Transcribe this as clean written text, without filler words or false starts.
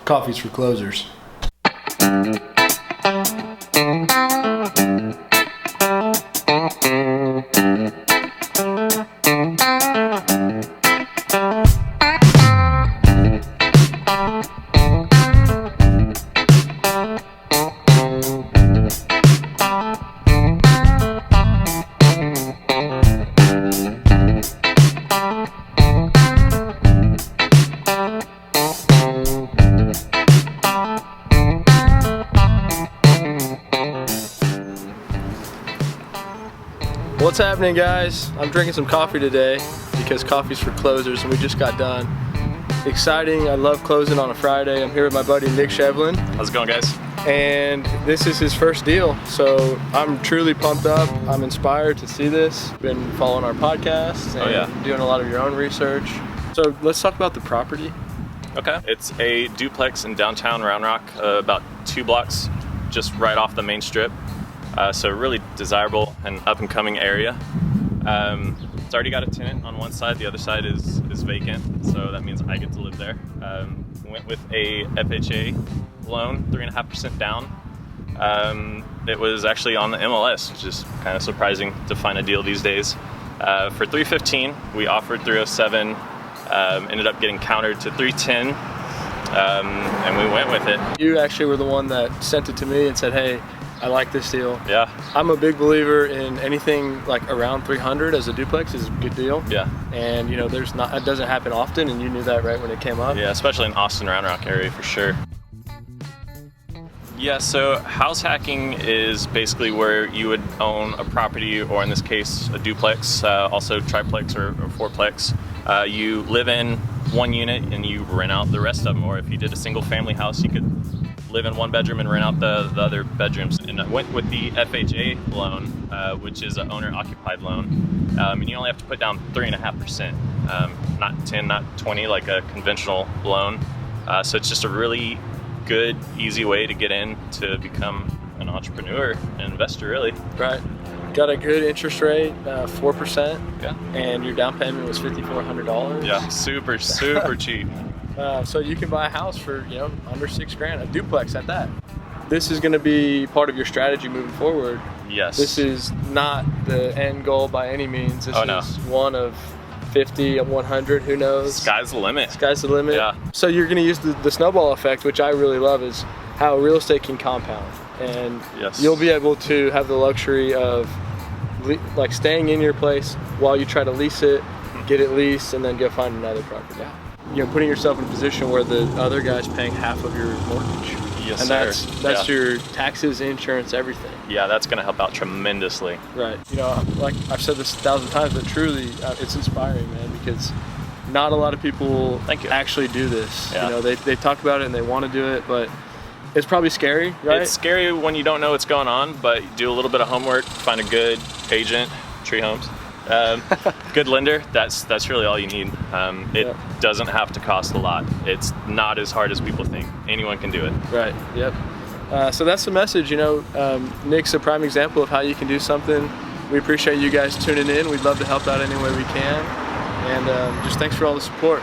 Coffee's for closers. What's happening, guys? I'm drinking some coffee today because coffee's for closers and we just got done. Exciting, I love closing on a Friday. I'm here with my buddy Nick Shevlin. How's it going, guys? And this is his first deal, so I'm truly pumped up. I'm inspired to see this. Been following our podcasts and doing a lot of your own research. So let's talk about the property. Okay. It's a duplex in downtown Round Rock, about 2 blocks just right off the main strip. So really desirable and up-and-coming area. It's already got a tenant on one side, the other side is vacant, so that means I get to live there. Went with a FHA loan, 3.5% down. It was actually on the MLS, which is kind of surprising to find a deal these days. For $315, we offered $307, ended up getting countered to $310, and we went with it. You actually were the one that sent it to me and said, hey, I like this deal. Yeah. I'm a big believer in anything like around 300 as a duplex is a good deal. Yeah. And you know, it doesn't happen often, and you knew that right when it came up. Yeah, especially in Austin, Round Rock area for sure. Yeah, so house hacking is basically where you would own a property, or in this case, a duplex, also triplex or fourplex. You live in one unit and you rent out the rest of them, or if you did a single family house, you could live in one bedroom and rent out the other bedrooms. And I went with the FHA loan, which is an owner-occupied loan, and you only have to put down 3.5%, not 10, not 20 like a conventional loan. So it's just a really good, easy way to get in to become an entrepreneur, an investor, really. Right. Got a good interest rate, 4%. Yeah. And your down payment was $5,400. Yeah, super cheap. So you can buy a house for, under $6,000, a duplex at that. This is going to be part of your strategy moving forward. Yes. This is not the end goal by any means. This is one of 50, 100, who knows? Sky's the limit. Sky's the limit. Yeah. So you're going to use the snowball effect, which I really love, is how real estate can compound. And you'll be able to have the luxury of like staying in your place while you try to lease it, get it leased, and then go find another property. Yeah. Putting yourself in a position where the other guy's paying half of your mortgage. Yes, and sir. that's your taxes, insurance, everything. Yeah, that's going to help out tremendously. Right. Like I've said this 1,000 times, but truly, it's inspiring, man, because not a lot of people actually do this. Yeah. They talk about it and they want to do it, but it's probably scary, right? It's scary when you don't know what's going on, but do a little bit of homework, find a good agent, Tree Homes. Good lender, that's really all you need. It doesn't have to cost a lot. It's not as hard as people think. Anyone can do it. Right, yep. So that's the message, Nick's a prime example of how you can do something. We appreciate you guys tuning in. We'd love to help out any way we can. And just thanks for all the support.